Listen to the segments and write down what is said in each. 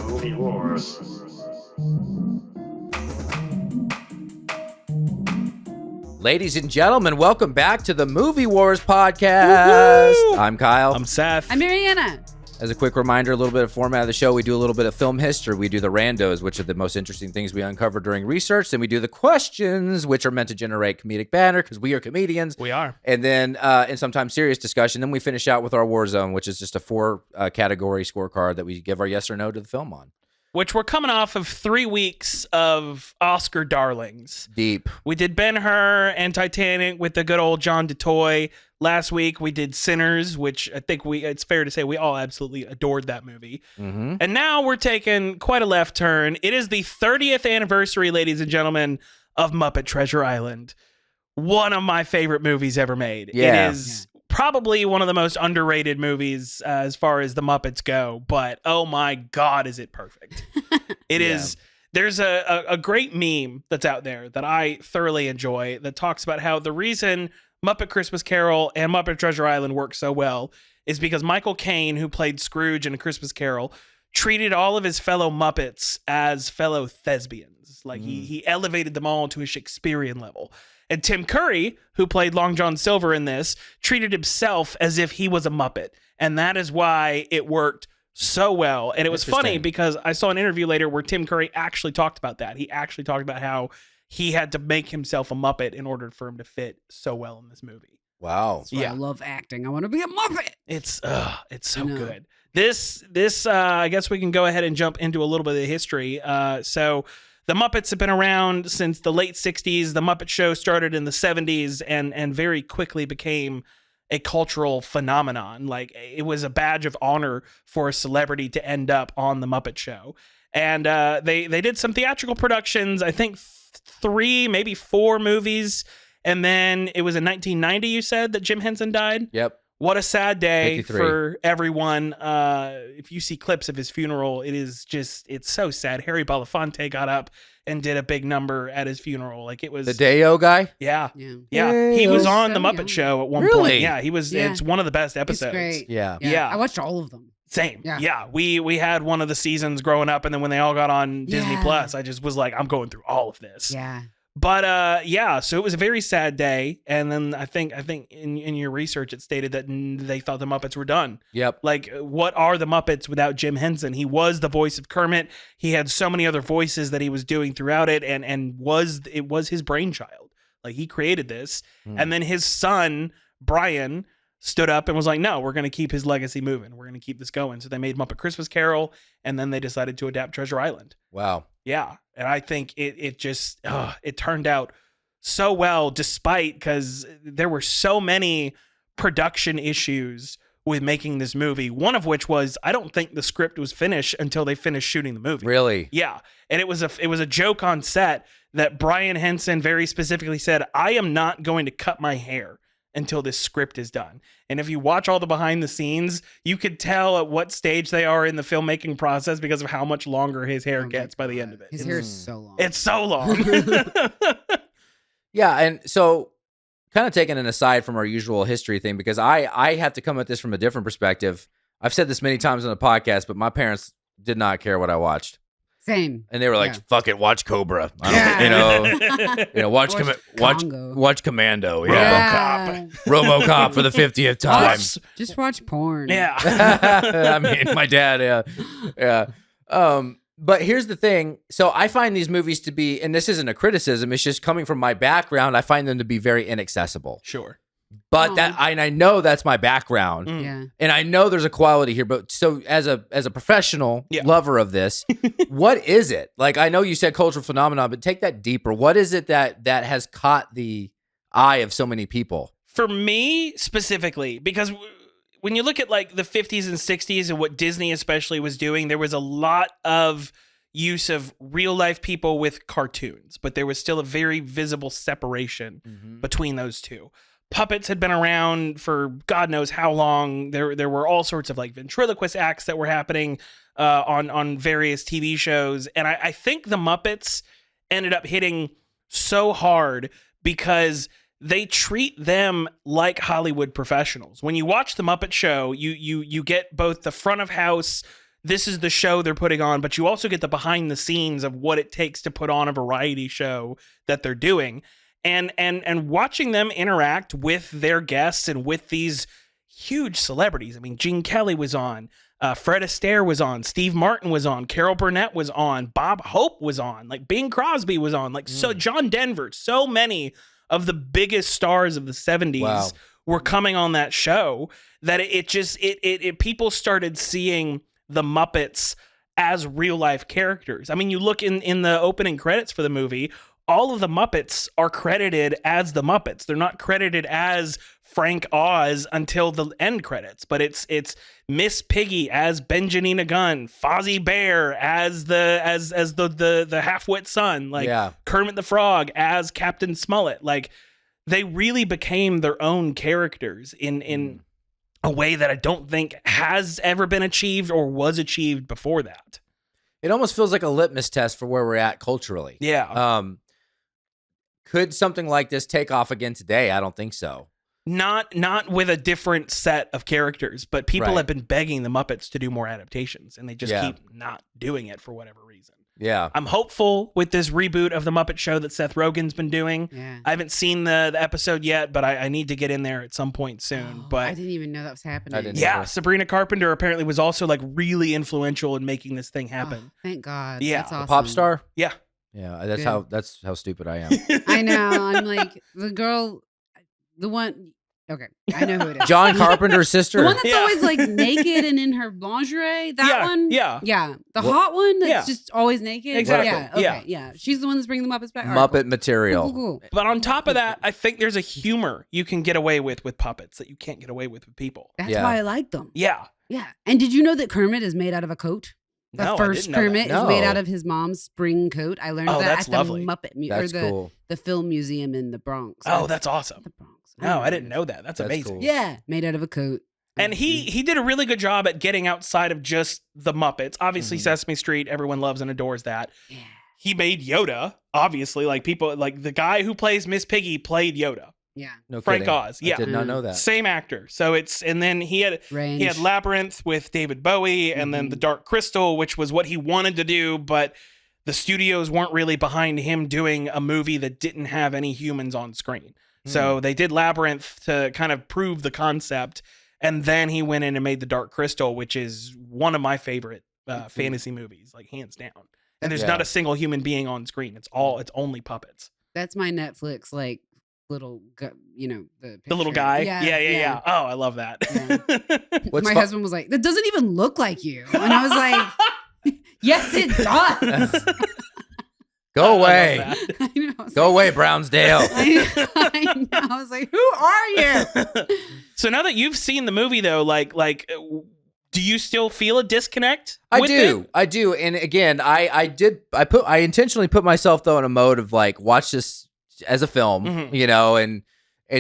Movie Wars. Ladies and gentlemen, welcome back to the Movie Wars podcast. Woo-hoo! I'm Kyle. I'm Seth. I'm Mariana. As a quick reminder, a little bit of format of the show. We do a little bit of film history. We do the randos, which are the most interesting things we uncover during research. Then we do the questions, which are meant to generate comedic banter because we are comedians. We are. And then, and sometimes serious discussion. Then we finish out with our War Zone, which is just a four category scorecard that we give our yes or no to the film on. Which we're coming off of 3 weeks of Oscar darlings. Deep. We did Ben-Hur and Titanic with the good old John DeToy. Last week we did Sinners, which I think it's fair to say we all absolutely adored that movie. Mm-hmm. And now we're taking quite a left turn. It is the 30th anniversary, ladies and gentlemen, of Muppet Treasure Island. One of my favorite movies ever made. Yeah. It is probably one of the most underrated movies as far as the Muppets go, but oh my God, is it perfect. It is. There's a great meme that's out there that I thoroughly enjoy that talks about how the reason Muppet Christmas Carol and Muppet Treasure Island work so well is because Michael Caine, who played Scrooge in A Christmas Carol, treated all of his fellow Muppets as fellow thespians. Like he elevated them all to a Shakespearean level. And Tim Curry, who played Long John Silver in this, treated himself as if he was a Muppet. And that is why it worked so well. And it was funny because I saw an interview later where Tim Curry actually talked about that. He actually talked about how he had to make himself a Muppet in order for him to fit so well in this movie. Wow. That's why I love acting. I want to be a Muppet. It's so good. This I guess we can go ahead and jump into a little bit of history. So the Muppets have been around since the late 60s. The Muppet Show started in the 70s and very quickly became a cultural phenomenon. Like, it was a badge of honor for a celebrity to end up on the Muppet Show. And they did some theatrical productions, I think 3, maybe 4 movies. And then it was in 1990, you said, that Jim Henson died? Yep. What a sad day 53. for everyone. If you see clips of his funeral, it's so sad. Harry Belafonte got up and did a big number at his funeral. Like, it was The Day-O guy? Yeah. Yeah. He was on so the Muppet young. Show at one Really? point. Yeah, he was. Yeah. It's one of the best It's episodes. great. Yeah. Yeah. I watched all of them. Same. Yeah. Yeah. We had one of the seasons growing up, and then when they all got on Disney Yeah. Plus, I just was like, I'm going through all of this. Yeah. But so it was a very sad day. And then I think in your research it stated that they thought the Muppets were done. Yep. Like, what are the Muppets without Jim Henson? He was the voice of Kermit. He had so many other voices that he was doing throughout it, and it was his brainchild. Like, he created this. And then his son, Brian, stood up and was like, no, we're going to keep his legacy moving. We're going to keep this going. So they made Muppet Christmas Carol, and then they decided to adapt Treasure Island. Wow. Yeah. And I think it just, it turned out so well, despite, because there were so many production issues with making this movie. One of which was, I don't think the script was finished until they finished shooting the movie. Really? Yeah. And it was a joke on set that Brian Henson very specifically said, I am not going to cut my hair until this script is done. And if you watch all the behind the scenes, you could tell at what stage they are in the filmmaking process because of how much longer his hair gets by the end of it. His hair is so long. It's so long. Yeah, and so kind of taking an aside from our usual history thing, because I have to come at this from a different perspective. I've said this many times on the podcast, but my parents did not care what I watched. Same. And they were like, Yeah. "Fuck it, watch Cobra." I Yeah. don't, watch Congo. watch Commando. Yeah, Yeah. RoboCop for the 50th time. Just watch porn. Yeah. I mean, my dad. Yeah. But here's the thing. So I find these movies to be, and this isn't a criticism, it's just coming from my background, I find them to be very inaccessible. Sure. But Oh. I know that's my background. Yeah. And I know there's a quality here, but so as a professional lover of this, what is it? Like, I know you said cultural phenomenon, but take that deeper. What is it that has caught the eye of so many people? For me specifically, because when you look at like the 50s and 60s and what Disney especially was doing, there was a lot of use of real life people with cartoons, but there was still a very visible separation between those two. Puppets had been around for God knows how long. There were all sorts of like ventriloquist acts that were happening on various TV shows. And I think the Muppets ended up hitting so hard because they treat them like Hollywood professionals. When you watch the Muppet Show, you get both the front of house this is the show they're putting on, but you also get the behind the scenes of what it takes to put on a variety show that they're doing. And watching them interact with their guests and with these huge celebrities. I mean, Gene Kelly was on, Fred Astaire was on, Steve Martin was on, Carol Burnett was on, Bob Hope was on, like Bing Crosby was on, like so John Denver, so many of the biggest stars of the 70s were coming on that show that it people started seeing the Muppets as real life characters. I mean, you look in the opening credits for the movie, all of the Muppets are credited as the Muppets. They're not credited as Frank Oz until the end credits, but it's Miss Piggy as Benjanina Gunn, Fozzie Bear as the half-wit son, like Kermit the Frog as Captain Smollett. Like they really became their own characters in a way that I don't think has ever been achieved or was achieved before that. It almost feels like a litmus test for where we're at culturally. Yeah. Could something like this take off again today? I don't think so. Not with a different set of characters, but people have been begging the Muppets to do more adaptations, and they just keep not doing it for whatever reason. Yeah. I'm hopeful with this reboot of the Muppet Show that Seth Rogen's been doing. Yeah. I haven't seen the episode yet, but I need to get in there at some point soon. But I didn't even know that was happening. Sabrina Carpenter apparently was also like really influential in making this thing happen. Oh, thank God. Yeah. That's awesome. A pop star? Yeah. Yeah, that's how stupid I am. I know. I'm like the girl, the one. Okay, I know who it is. John Carpenter's sister. The one that's always like naked and in her lingerie. That one. Yeah. Yeah. The hot one that's just always naked. Exactly. Yeah. Okay. Yeah. She's the one that's bringing the Muppets back. Muppet material. Cool. But on top of that, I think there's a humor you can get away with puppets that you can't get away with people. That's why I like them. Yeah. Yeah. And did you know that Kermit is made out of a coat? The first Kermit is made out of his mom's spring coat. I learned that at the Muppet the Film Museum in the Bronx. Oh, that's awesome. The Bronx. No, I didn't know that. That's amazing. Cool. Yeah, made out of a coat. And he did a really good job at getting outside of just the Muppets. Obviously, Sesame Street, everyone loves and adores that. Yeah. He made Yoda, obviously. Like people, like the guy who plays Miss Piggy played Yoda. Yeah. No Frank kidding. Oz. Yeah. I did not know that. Same actor. So and then he had Labyrinth with David Bowie, and then The Dark Crystal, which was what he wanted to do, but the studios weren't really behind him doing a movie that didn't have any humans on screen. So they did Labyrinth to kind of prove the concept, and then he went in and made The Dark Crystal, which is one of my favorite fantasy movies, like hands down. And there's not a single human being on screen. It's only puppets. That's my Netflix like little, the little guy. Yeah. Oh, I love that. Yeah. My husband was like, "That doesn't even look like you," and I was like, "Yes, it does." Go away. I know, Go away, Brownsdale. I know. I was like, who are you? So now that you've seen the movie, though, like, do you still feel a disconnect? I do. And again, I intentionally put myself though in a mode of like, watch this as a film, and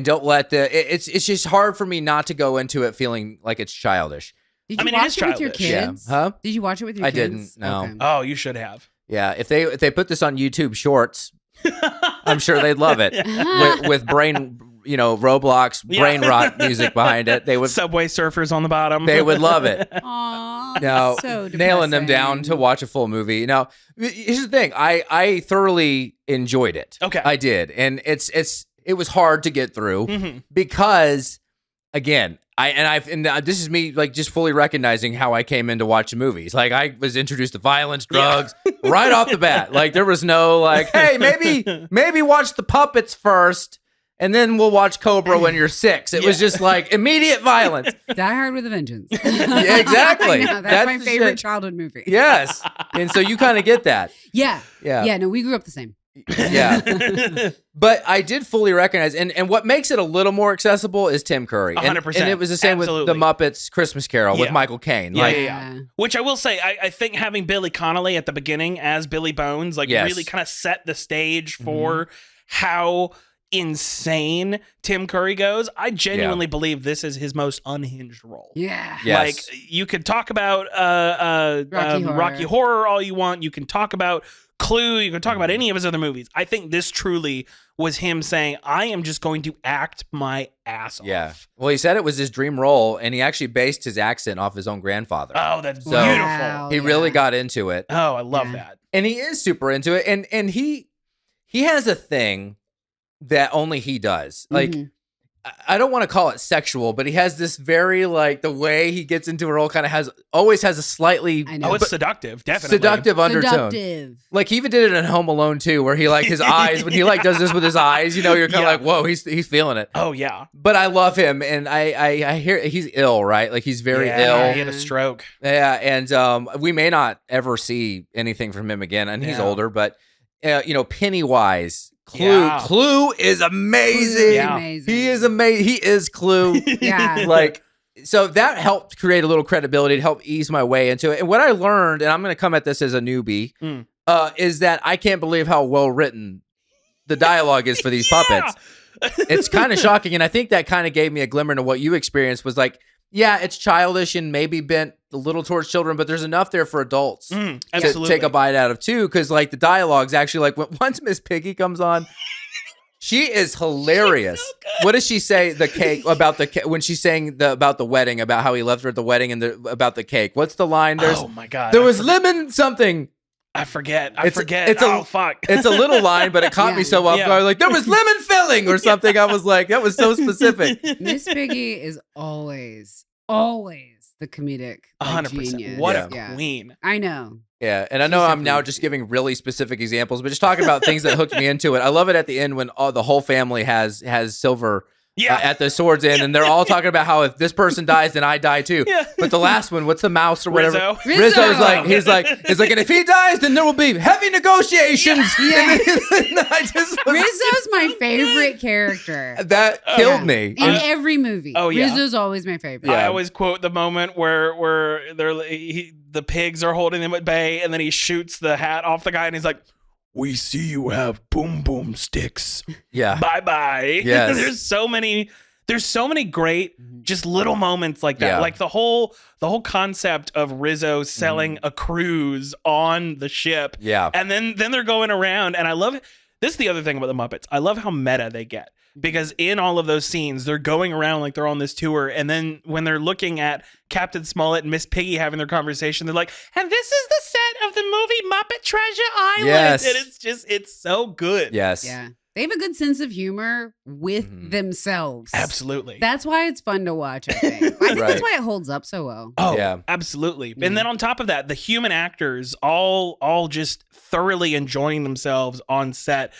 don't let it's just hard for me not to go into it feeling like it's childish. Did you watch it with your kids? Yeah. Huh? Did you watch it with your kids? I didn't. No. Okay. Oh, you should have. Yeah, if they put this on YouTube Shorts, I'm sure they'd love it with brain, Roblox brain rot music behind it. They would Subway Surfers on the bottom. They would love it. Aww, now, so nailing them down to watch a full movie. Now, here's the thing: I thoroughly enjoyed it. Okay, I did, and it was hard to get through because, again. This is me like just fully recognizing how I came into watching movies. Like I was introduced to violence, drugs right off the bat. Like there was no like, hey, maybe watch the puppets first and then we'll watch Cobra when you're 6. It was just like immediate violence. Die Hard with a Vengeance. Yeah, exactly. I know, that's my favorite childhood movie. Yes. And so you kind of get that. Yeah. Yeah. Yeah, no, we grew up the same. Yeah. But I did fully recognize, and what makes it a little more accessible is Tim Curry. 100%. And it was the same with the Muppets Christmas Carol with Michael Caine. Yeah. Which I will say, I think having Billy Connolly at the beginning as Billy Bones, really kind of set the stage for how insane Tim Curry goes, I genuinely believe this is his most unhinged role. Yeah. Like, you could talk about Rocky Horror all you want. You can talk about Clue. You can talk about any of his other movies. I think this truly was him saying, I am just going to act my ass off. Well, he said it was his dream role, and he actually based his accent off his own grandfather. Oh, that's beautiful. Wow, he really got into it. Oh, I love that. And he is super into it. And he has a thing that only he does. Like, I don't want to call it sexual, but he has this very, like, the way he gets into a role kind of always has a slightly... it's seductive, definitely. Seductive undertone. Like, he even did it in Home Alone, too, where he, like, his eyes, when he, like, does this with his eyes, you know, you're kind of like, whoa, he's feeling it. Oh, yeah. But I love him, and I hear he's ill, right? Like, he's very ill. He had a stroke. Yeah, and we may not ever see anything from him again, and he's older, but, you know, Pennywise... Clue is amazing. He is amazing. He is Clue. Like, so that helped create a little credibility to help ease my way into it. And what I learned, and I'm going to come at this as a newbie, is that I can't believe how well written the dialogue is for these puppets. It's kind of shocking. And I think that kind of gave me a glimmer into what you experienced was like, yeah, it's childish and maybe bent a little towards children, but there's enough there for adults to take a bite out of too. Because like the dialogue's actually like once Miss Piggy comes on, she is hilarious. So what does she say? The cake about when she's saying about the wedding, about how he left her at the wedding, and about the cake. What's the line? Oh my god! There was lemon something. I forget. Fuck. It's a little line, but it caught me so off guard. Like, there was lemon filling or something. I was like, that was so specific. Miss Piggy is always the comedic 100%. genius. What a queen. I know. Yeah, and I know I'm now just giving really specific examples, but just talking about things that hooked me into it. I love it at the end when the whole family has Silver at the sword's end, and they're all talking about how if this person dies, then I die too. But the last one, what's the mouse or whatever? Rizzo's like, he's like, and if he dies, then there will be heavy negotiations. Yeah. Rizzo's my favorite character. That killed me in every movie. Oh yeah, Rizzo's always my favorite. I always quote the moment where the pigs are holding him at bay, and then he shoots the hat off the guy, and he's like, we see you have boom boom sticks. Yeah. Bye bye. Yes. There's so many great just little moments like that. Like the whole concept of Rizzo selling a cruise on the ship. Yeah. And then they're going around, and I love it. This is the other thing about the Muppets. I love how meta they get. Because in all of those scenes, they're going around like they're on this tour. And then when they're looking at Captain Smollett and Miss Piggy having their conversation, they're like, and this is the set of the movie Muppet Treasure Island. Yes. And it's so good. Yes. Yeah. They have a good sense of humor with themselves. Absolutely. That's why it's fun to watch, I think. I think that's why it holds up so well. Oh, yeah. Absolutely. And then on top of that, the human actors all just thoroughly enjoying themselves on set.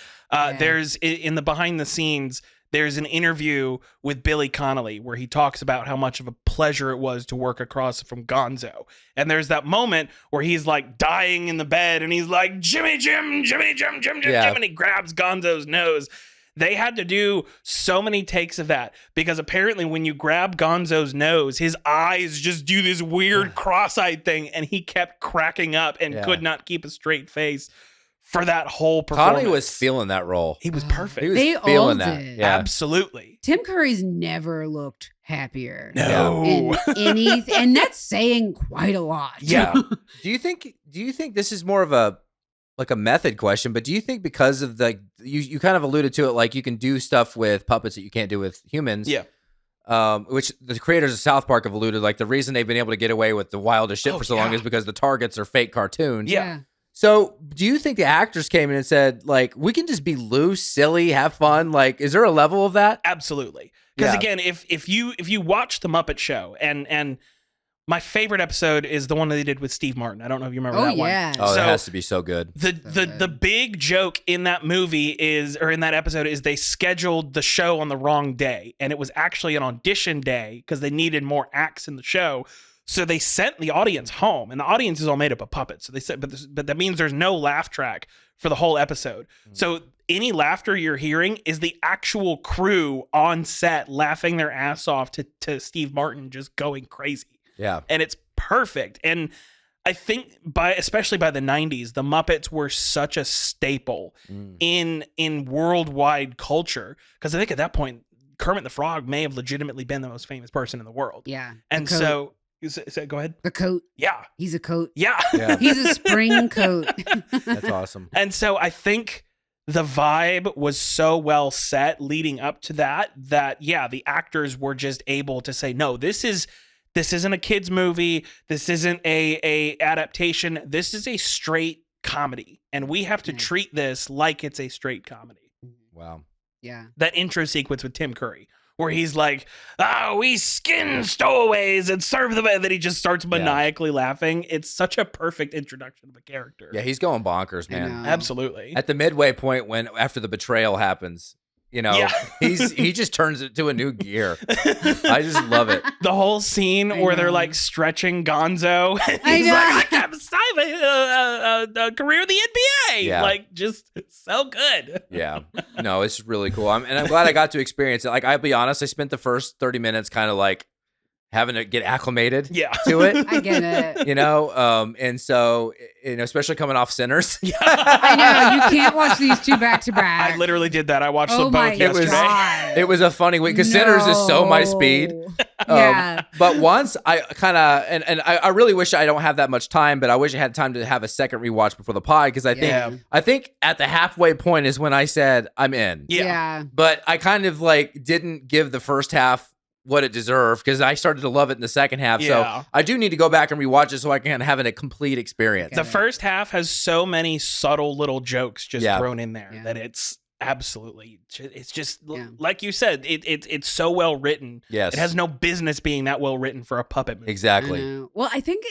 There's in the behind the scenes, there's an interview with Billy Connolly where he talks about how much of a pleasure it was to work across from Gonzo. And there's that moment where he's like dying in the bed and he's like, Jimmy Jim, and he grabs Gonzo's nose. They had to do so many takes of that because apparently when you grab Gonzo's nose, his eyes just do this weird cross-eyed thing, and he kept cracking up and could not keep a straight face for that whole performance. Connie was feeling that role. He was perfect. He was feeling that. Yeah. Absolutely. Tim Curry's never looked happier. No. In anything, and that's saying quite a lot. Yeah. Do you think this is more of a method question, but do you think because of you kind of alluded to it, like you can do stuff with puppets that you can't do with humans? Yeah. Which the creators of South Park have alluded, like the reason they've been able to get away with the wildest shit for so long is because the targets are fake cartoons. Yeah. So do you think the actors came in and said, like, we can just be loose, silly, have fun? Like, is there a level of that? Absolutely. Because again, if you watch the Muppet Show, and my favorite episode is the one that they did with Steve Martin. I don't know if you remember that one. Oh, it has to be so good. The big joke in that movie in that episode is they scheduled the show on the wrong day, and it was actually an audition day because they needed more acts in the show. So they sent the audience home, and the audience is all made up of puppets. So they said, but that means there's no laugh track for the whole episode. So any laughter you're hearing is the actual crew on set laughing their ass off to Steve Martin just going crazy. Yeah. And it's perfect. And I think especially by the 90s, the Muppets were such a staple in worldwide culture. Because I think at that point, Kermit the Frog may have legitimately been the most famous person in the world. Yeah. And so, go ahead. The coat. Yeah. He's a coat. Yeah. He's a spring coat. That's awesome. And so I think the vibe was so well set leading up to that the actors were just able to say, no, this isn't a kid's movie. This isn't a adaptation. This is a straight comedy. And we have to treat this like it's a straight comedy. Wow. Yeah. That intro sequence with Tim Curry, where he's like, we skin stowaways and serve them. And then he just starts maniacally laughing. It's such a perfect introduction of a character. Yeah, he's going bonkers, man. Absolutely. At the midway point after the betrayal happens, he just turns it to a new gear. I just love it. The whole scene where they're like stretching Gonzo. And he's like, I have a career in the NBA. Yeah. Like, just so good. Yeah. No, it's really cool. And I'm glad I got to experience it. Like, I'll be honest, I spent the first 30 minutes kind of like having to get acclimated to it. I get it. And so, especially coming off Sinners. I know. You can't watch these two back to back. I literally did that. I watched them both yesterday. It was a funny week because Sinners is so my speed. But once I kind of, and I really wish I don't have that much time, but I wish I had time to have a second rewatch before the pod because I think at the halfway point is when I said I'm in. Yeah. But I kind of like didn't give the first half what it deserved because I started to love it in the second half. Yeah. So I do need to go back and rewatch it so I can have a complete experience. The first half has so many subtle little jokes just thrown in there that it's absolutely, it's just like you said, it's so well written. Yes. It has no business being that well written for a puppet movie. Exactly. Well, I think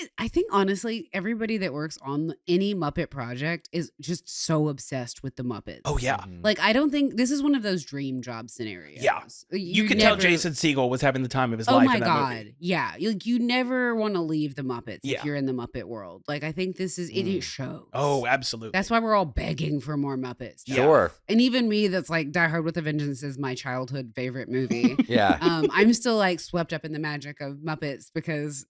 honestly, everybody that works on any Muppet project is just so obsessed with the Muppets. Oh yeah. Like, I don't think this is one of those dream job scenarios. Yeah. You can tell Jason Segel was having the time of his life in that movie. Yeah. You never want to leave the Muppets if you're in the Muppet world. Like, I think this is, it shows. Oh, absolutely. That's why we're all begging for more Muppets. Sure. And even me, that's like Die Hard with a Vengeance is my childhood favorite movie. Yeah. I'm still like swept up in the magic of Muppets because,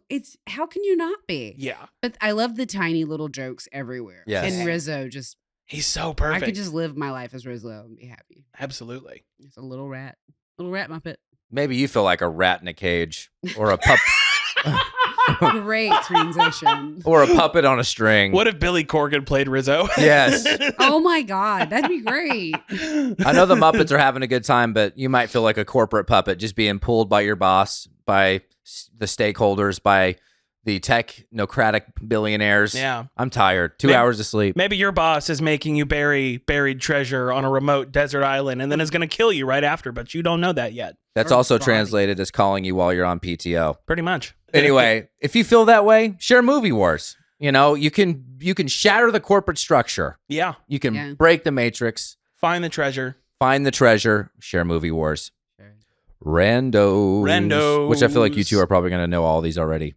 it's, how can you not be? Yeah. But I love the tiny little jokes everywhere. Yes. And Rizzo he's so perfect. I could just live my life as Rizzo and be happy. Absolutely. It's a little rat Muppet. Maybe you feel like a rat in a cage or a pup. Great transition. Or a puppet on a string. What if Billy Corgan played Rizzo? Yes. Oh my God, that'd be great. I know the Muppets are having a good time, but you might feel like a corporate puppet just being pulled by your boss, by the stakeholders, by the technocratic billionaires. Yeah. I'm tired. 2 hours of sleep. Maybe your boss is making you bury buried treasure on a remote desert island and then is going to kill you right after, but you don't know that yet. That's also translated as calling you while you're on PTO. Pretty much. Anyway, if you feel that way, share Movie Wars. You can shatter the corporate structure. Yeah. You can break the matrix. Find the treasure. Share Movie Wars. Randos. Which I feel like you two are probably going to know all these already.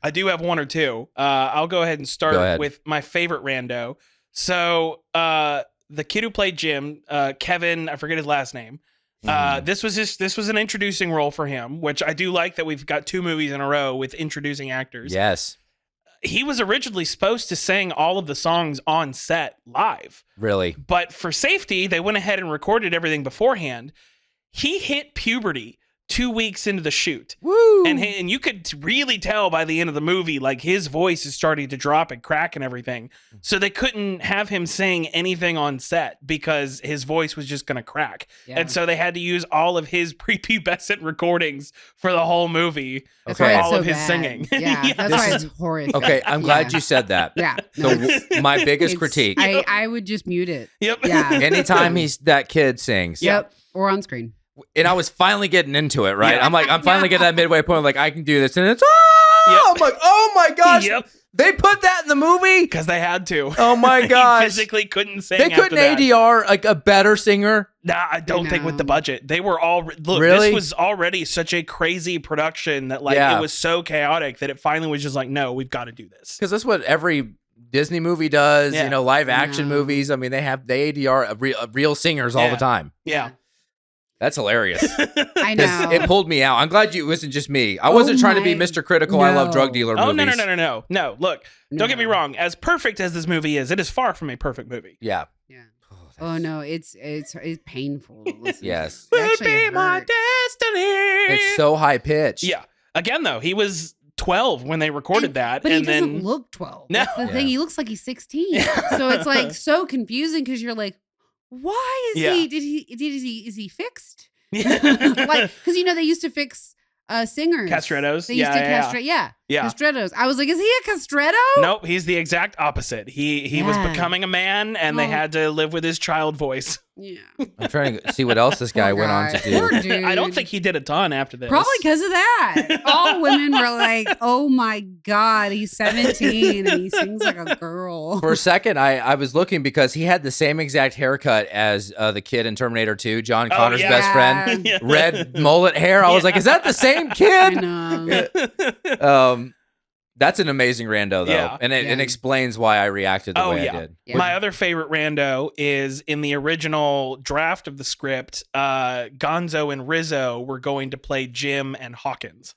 I do have one or two. I'll go ahead and start with my favorite rando. So the kid who played Jim, Kevin, I forget his last name. This was an introducing role for him, which I do like that we've got 2 movies in a row with introducing actors. Yes. He was originally supposed to sing all of the songs on set live. Really? But for safety, they went ahead and recorded everything beforehand. He hit puberty 2 weeks into the shoot. Woo! And you could really tell by the end of the movie, like his voice is starting to drop and crack and everything. So they couldn't have him sing anything on set because his voice was just going to crack. Yeah. And so they had to use all of his prepubescent recordings for the whole movie for all of his singing. Yeah, that's why it's horrific. Okay, I'm glad you said that. Yeah. No, so my biggest critique. I would just mute it. Yep. Yeah. Anytime that kid sings. Yep. Or on screen. And I was finally getting into it, right? Yeah. I'm finally getting that midway point. Like, I can do this. And it's, I'm like, oh my gosh. Yep. They put that in the movie? Because they had to. Oh my gosh. He physically couldn't sing. They couldn't ADR like a better singer? Nah, I don't think with the budget. They were all, look, really? This was already such a crazy production that it was so chaotic that it finally was just like, no, we've got to do this. Because that's what every Disney movie does, live action movies. I mean, they ADR real singers all the time. Yeah. That's hilarious. I know. It pulled me out. I'm glad it wasn't just me. I wasn't trying to be Mr. Critical. I love drug dealer movies. No. Look, don't get me wrong. As perfect as this movie is, it is far from a perfect movie. Yeah. Oh no, it's painful to listen. Yes. Will be my destiny. It's so high pitched. Yeah. Again, though, he was 12 when they recorded that, but and he doesn't look 12. No. That's the thing. He looks like he's 16. So it's like so confusing because you're like, why is he? Is he fixed? Like, because they used to fix singers. Castrettos. They used to castrate. Yeah. Castrettos. I was like, is he a castretto? Nope, he's the exact opposite. He was becoming a man, and they had to live with his child voice. Yeah. I'm trying to see what else this guy went on to do. Poor dude. I don't think he did a ton after this. Probably because of that. All women were like, oh my God, he's 17 and he sings like a girl. For a second, I was looking because he had the same exact haircut as the kid in Terminator 2, John Connor's best friend. Yeah. Red mullet hair. I was like, is that the same kid? I know. That's an amazing rando, though. And it explains why I reacted the way I did. Yeah. My other favorite rando is in the original draft of the script, Gonzo and Rizzo were going to play Jim and Hawkins.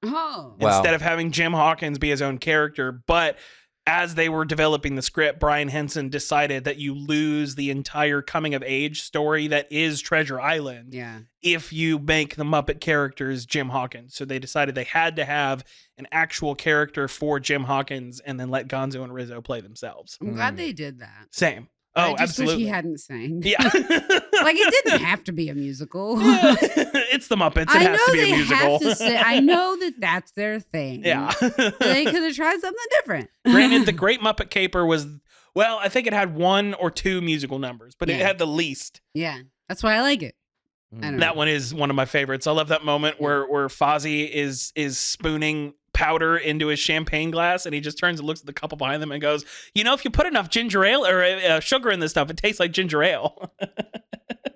Oh. Instead of having Jim Hawkins be his own character. But as they were developing the script, Brian Henson decided that you lose the entire coming of age story that is Treasure Island if you make the Muppet characters Jim Hawkins. So they decided they had to have an actual character for Jim Hawkins and then let Gonzo and Rizzo play themselves. I'm glad they did that. Same. I just absolutely. wish he hadn't sang. Yeah. Like, it didn't have to be a musical. It's the Muppets. It has to be a musical. I know that's their thing. Yeah. They could have tried something different. Granted, The Great Muppet Caper was, well, I think it had 1 or 2 musical numbers, but it had the least. Yeah. That's why I like it. I don't know. That one is one of my favorites. I love that moment where Fozzie is spooning powder into his champagne glass, and he just turns and looks at the couple behind them and goes, if you put enough ginger ale or sugar in this stuff, it tastes like ginger ale.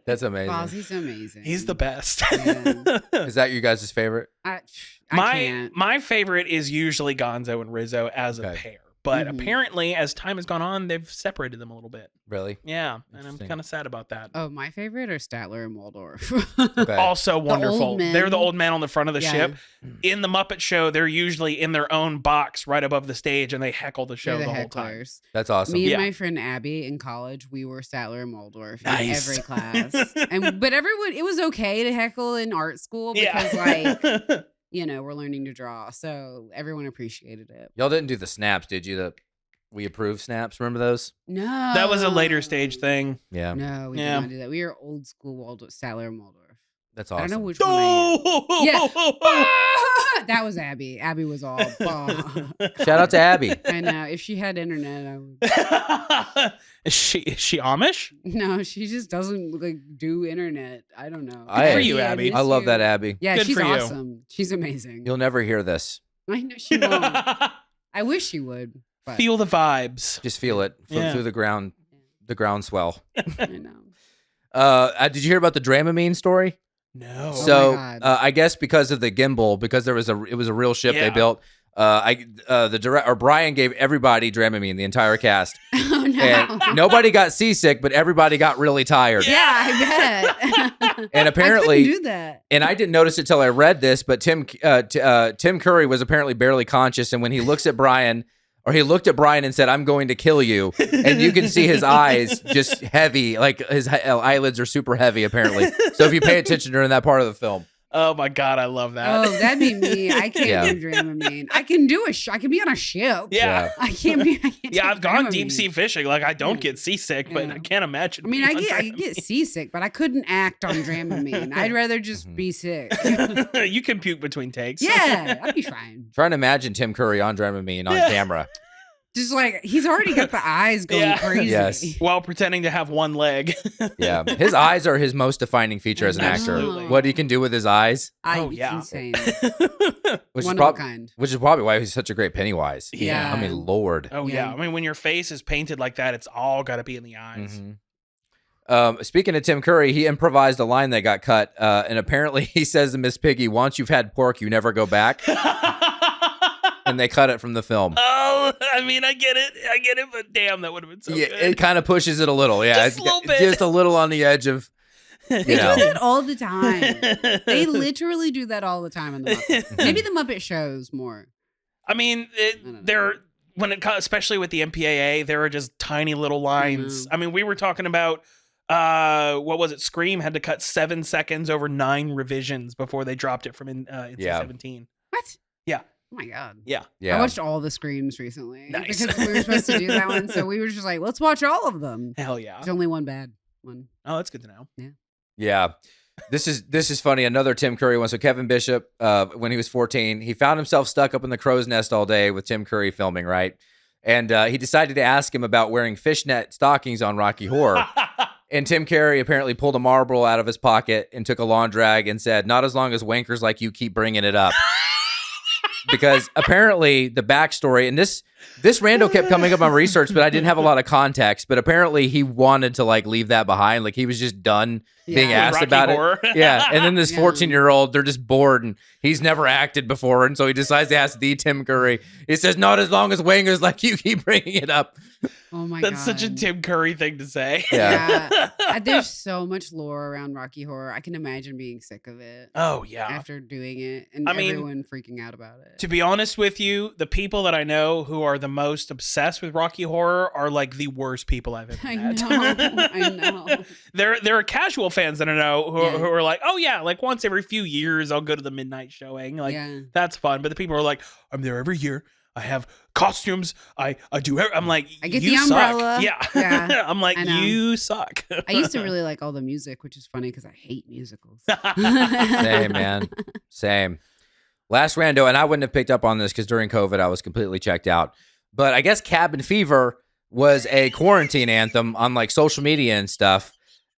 That's amazing. Fozzie's amazing. He's the best. Yeah. Is that you guys' favorite? I can't. My favorite is usually Gonzo and Rizzo as a pair. But apparently, as time has gone on, they've separated them a little bit. Really? Yeah, and I'm kind of sad about that. Oh, my favorite are Statler and Waldorf. Also wonderful. They're the old men on the front of the ship. In the Muppet Show, they're usually in their own box right above the stage, and they heckle the show the whole time. That's awesome. Me and my friend Abby in college, we were Statler and Waldorf in every class. But everyone, it was okay to heckle in art school because, we're learning to draw, so everyone appreciated it. Y'all didn't do the snaps, did you? The We Approve snaps, remember those? No. That was a later stage thing. Yeah. No, we did not do that. We were old school Statler and Waldorf. That's awesome. I don't know which one I am. That was Abby. Abby was all Shout out to Abby. I know. If she had internet, I would. Is she Amish? No, she just doesn't do internet. I don't know. Good for you, Abby. I love that Abby. Yeah, Good she's for you. awesome. She's amazing. You'll never hear this. I know she won't. I wish she would. But. Feel the vibes. Just feel it through the groundswell. I know. Did you hear about the Dramamine story? No. So I guess because of the gimbal, because it was a real ship they built. Brian gave everybody Dramamine, the entire cast. Oh no! And nobody got seasick, but everybody got really tired. Yeah, I bet. And apparently, I couldn't do that. And I didn't notice it till I read this, but Tim Curry was apparently barely conscious, and when he looked at Brian and said, "I'm going to kill you," and you can see his eyes just heavy, like his eyelids are super heavy, apparently. So if you pay attention during that part of the film. Oh my God, I love that. Oh, that'd be me. I can't do Dramamine. I can do I can be on a ship. Yeah. I can't I've gone deep sea fishing. Like, I don't get seasick, but I can't imagine. I mean, I get seasick, but I couldn't act on Dramamine. I'd rather just be sick. You can puke between takes. Yeah, I'd be fine. Trying to imagine Tim Curry on Dramamine on camera. Just like, he's already got the eyes going crazy. Yes. While pretending to have one leg. Yeah. His eyes are his most defining feature as an actor. What he can do with his eyes. Insane. One of a kind. Which is probably why he's such a great Pennywise. Yeah. I mean, Lord. Oh, yeah. I mean, when your face is painted like that, it's all got to be in the eyes. Mm-hmm. Speaking of Tim Curry, he improvised a line that got cut. And apparently he says to Miss Piggy, once you've had pork, you never go back. And they cut it from the film. Oh, I mean, I get it, but damn, that would have been so good. It kind of pushes it a little. Yeah, just a little bit. Just a little on the edge of. They do that all the time. They literally do that all the time in the Muppets. Maybe the Muppet shows more. I mean, especially with the MPAA, there are just tiny little lines. I mean, we were talking about what was it? Scream had to cut 7 seconds over 9 revisions before they dropped it from NC-17. What? Yeah. Oh my God. Yeah. I watched all the Screams recently. Nice. Because we were supposed to do that one. So we were just like, let's watch all of them. Hell yeah. There's only one bad one. Oh, that's good to know. Yeah. Yeah. This is funny. Another Tim Curry one. So Kevin Bishop, when he was 14, he found himself stuck up in the crow's nest all day with Tim Curry filming, right? And he decided to ask him about wearing fishnet stockings on Rocky Horror. And Tim Curry apparently pulled a Marlboro out of his pocket and took a long drag and said, "Not as long as wankers like you keep bringing it up." Because apparently the backstory, and this rando kept coming up on research, but I didn't have a lot of context. But apparently he wanted to like leave that behind. Like he was just done being asked Rocky about Horror. it. Yeah. And then this 14-year-old, they're just bored and he's never acted before. And so he decides to ask the Tim Curry. He says, "Not as long as wankers like you keep bringing it up." Oh my God. That's such a Tim Curry thing to say. Yeah. There's so much lore around Rocky Horror. I can imagine being sick of it. Oh, yeah. After doing it and everyone freaking out about it. To be honest with you, the people that I know who are the most obsessed with Rocky Horror are like the worst people I've ever met. I know. There are casual fans that I know who are like, "Oh yeah, like once every few years I'll go to the midnight showing. Like that's fun." But the people are like, "I'm there every year. I have costumes. I do. I'm like, I get you the umbrella. Suck. Yeah. I'm like, you suck. I used to really like all the music, which is funny because I hate musicals. Same, man. Same. Last rando, and I wouldn't have picked up on this because during COVID I was completely checked out. But I guess Cabin Fever was a quarantine anthem on like social media and stuff.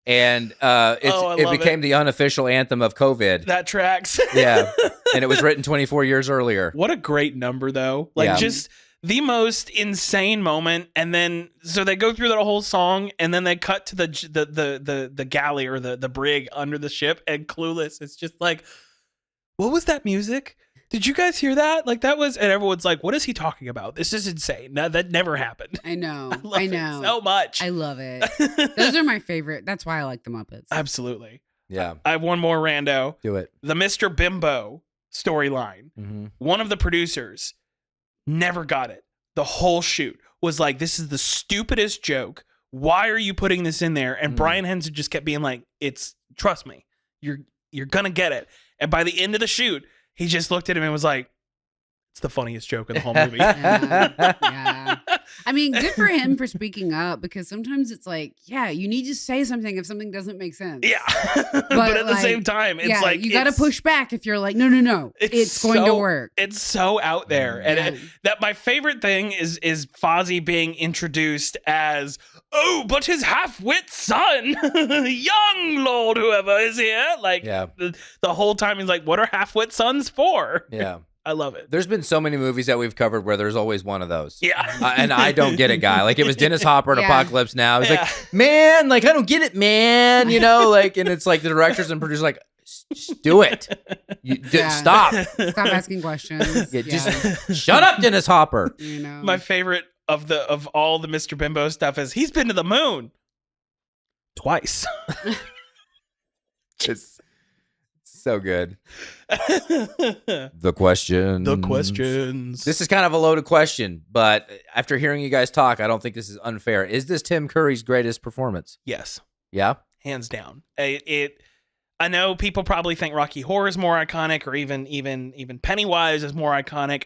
And it became the unofficial anthem of COVID. That tracks. Yeah. And it was written 24 years earlier. What a great number, though. Like, just the most insane moment. And then, so they go through that whole song, and then they cut to the galley or the brig under the ship, and Clueless. It's just like, what was that music? Did you guys hear that? Like that was, and everyone's like, "What is he talking about? This is insane. That never happened." I know. I know it so much. I love it. Those are my favorite. That's why I like the Muppets. Absolutely. Yeah. I have one more rando. Do it. The Mr. Bimbo storyline. Mm-hmm. One of the producers never got it. The whole shoot was like, "This is the stupidest joke. Why are you putting this in there?" And Brian Henson just kept being like, "Trust me, you're gonna get it." And by the end of the shoot, he just looked at him and was like, "It's the funniest joke in the whole movie." Yeah. I mean, good for him for speaking up, because sometimes it's like, yeah, you need to say something if something doesn't make sense. Yeah. But at the same time, it's like, you got to push back if you're like, no, it's going to work. It's so out there. And that my favorite thing is Fozzie being introduced as, "Oh, but his half-wit son, young Lord whoever is here." Like the whole time he's like, "What are half-wit sons for?" Yeah. I love it. There's been so many movies that we've covered where there's always one of those. Yeah. And I don't get it, guy. Like it was Dennis Hopper in Apocalypse Now. He's like, "Man, like I don't get it, man." You know, like, and it's like the directors and producers like, "Do it. Stop. Stop asking questions. Just shut up, Dennis Hopper." You know. My favorite of all the Mr. Bimbo stuff is he's been to the moon twice. It's so good. The questions. This is kind of a loaded question, but after hearing you guys talk, I don't think this is unfair. Is this Tim Curry's greatest performance? Yes. Yeah? Hands down. I know people probably think Rocky Horror is more iconic, or even Pennywise is more iconic.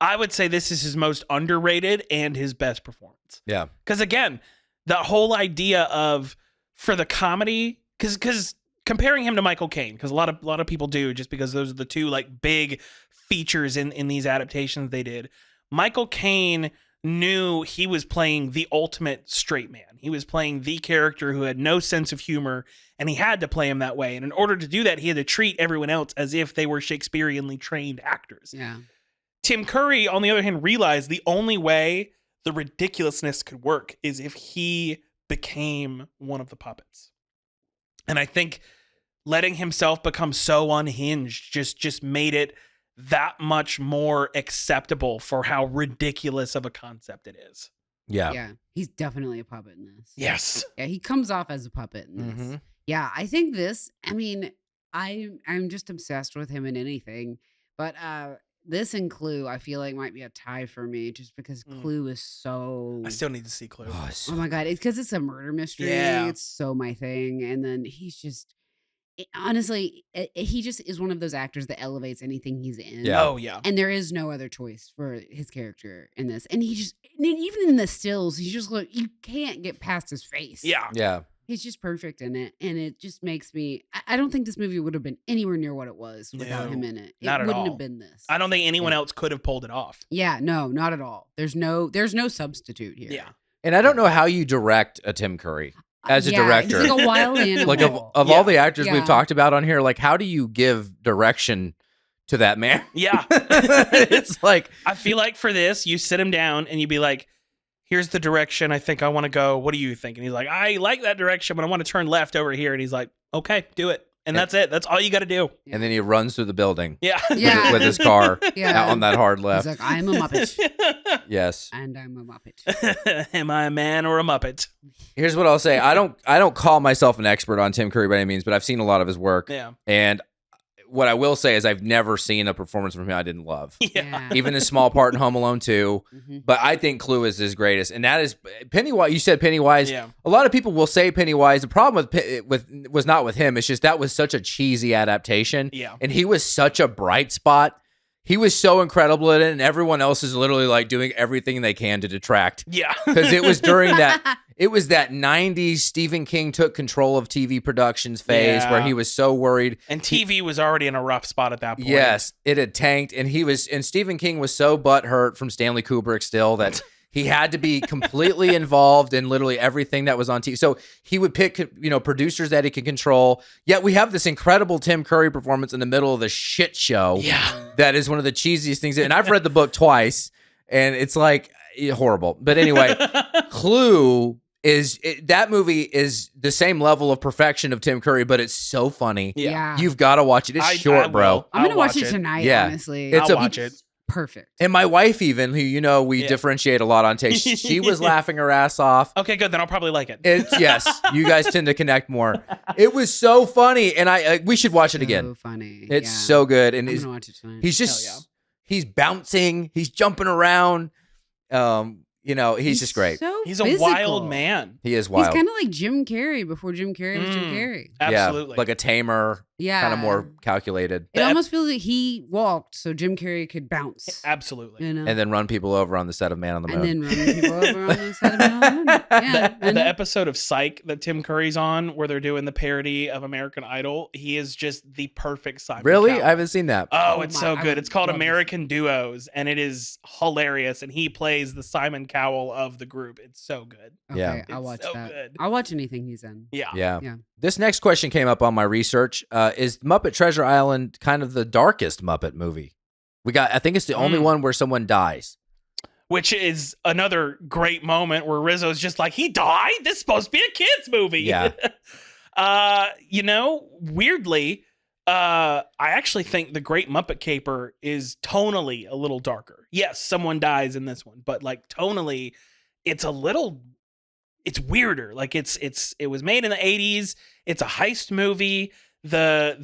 I would say this is his most underrated and his best performance. Yeah. Because again, that whole idea of, for the comedy, because comparing him to Michael Caine, because a lot of people do, just because those are the two like big features in these adaptations they did. Michael Caine knew he was playing the ultimate straight man. He was playing the character who had no sense of humor, and he had to play him that way. And in order to do that, he had to treat everyone else as if they were Shakespeareanly trained actors. Yeah. Tim Curry, on the other hand, realized the only way the ridiculousness could work is if he became one of the puppets. And I think letting himself become so unhinged just made it that much more acceptable for how ridiculous of a concept it is. Yeah. Yeah. He's definitely a puppet in this. Yes. Yeah, he comes off as a puppet in this. Mm-hmm. Yeah, I think this. I mean, I'm just obsessed with him in anything, but this and Clue, I feel like might be a tie for me, just because Clue is so. I still need to see Clue. Oh my god, it's because it's a murder mystery. Yeah. It's so my thing, and then he's just. Honestly, he just is one of those actors that elevates anything he's in. Yeah. Oh yeah. And there is no other choice for his character in this. And he just, even in the stills, he's just like, you can't get past his face. Yeah. Yeah. He's just perfect in it. And it just makes me, I don't think this movie would have been anywhere near what it was without him in it. Not it at wouldn't all. have been this. I don't think anyone else could have pulled it off. Yeah, no, not at all. There's no substitute here. Yeah. And I don't know how you direct a Tim Curry as a director. He's like a wild animal. Like of all the actors we've talked about on here, like how do you give direction to that man? Yeah. It's like, I feel like for this, you sit him down and you be like, here's the direction I think I want to go. What do you think? And he's like, I like that direction, but I want to turn left over here. And he's like, okay, do it. And that's it. That's all you got to do. And then he runs through the building. Yeah. With his car out on that hard left. He's like, I'm a Muppet. Yes. And I'm a Muppet. Am I a man or a Muppet? Here's what I'll say. I don't call myself an expert on Tim Curry by any means, but I've seen a lot of his work. Yeah. And what I will say is I've never seen a performance from him I didn't love. Yeah. Even his small part in Home Alone 2. Mm-hmm. But I think Clue is his greatest. And that is Pennywise. You said Pennywise. Yeah. A lot of people will say Pennywise. The problem was not with him. It's just that was such a cheesy adaptation. Yeah. And he was such a bright spot. He was so incredible at it, and everyone else is literally like doing everything they can to detract. Yeah. Because it was during that, it was that 90s Stephen King took control of TV productions phase where he was so worried. And TV was already in a rough spot at that point. Yes, it had tanked, and Stephen King was so butthurt from Stanley Kubrick still that he had to be completely involved in literally everything that was on TV. So he would pick, producers that he could control. Yet we have this incredible Tim Curry performance in the middle of the shit show. Yeah. That is one of the cheesiest things. And I've read the book twice, and it's like horrible. But anyway, Clue that movie is the same level of perfection of Tim Curry, but it's so funny. Yeah. You've got to watch it. It's short, bro. I'm going to watch it tonight, honestly. I'll watch it. Perfect. And my wife, even, who we differentiate a lot on taste, she was laughing her ass off. Okay, good. Then I'll probably like it. Yes, you guys tend to connect more. It was so funny, and we should watch it again. So funny. It's so good, and I'm gonna watch it tonight. He's just he's bouncing, he's jumping around. He's just great. So he's physical. a wild man. He is wild. He's kind of like Jim Carrey before Jim Carrey was Jim Carrey. Absolutely. Yeah, like a tamer. Yeah. Kind of more calculated. It almost feels like he walked so Jim Carrey could bounce. Absolutely. And then run people over on the set of Man on the Moon. And then run people over on the set of Man on the Moon. Yeah. The episode of Psych that Tim Curry's on, where they're doing the parody of American Idol, he is just the perfect Simon Really? Cowell. I haven't seen that. Oh, it's so good. It's called American Duos, and it is hilarious. And he plays the Simon Cowell of the group. It's so good. Okay, Yeah. I'll watch so that. good. I'll watch anything he's in. Yeah. This next question came up on my research. Is Muppet Treasure Island kind of the darkest Muppet movie? I think it's the only one where someone dies. Which is another great moment where Rizzo's just like, he died? This is supposed to be a kid's movie. Yeah. Weirdly, I actually think The Great Muppet Caper is tonally a little darker. Yes, someone dies in this one, but like tonally, it's weirder. Like it was made in the 80s. It's a heist movie. The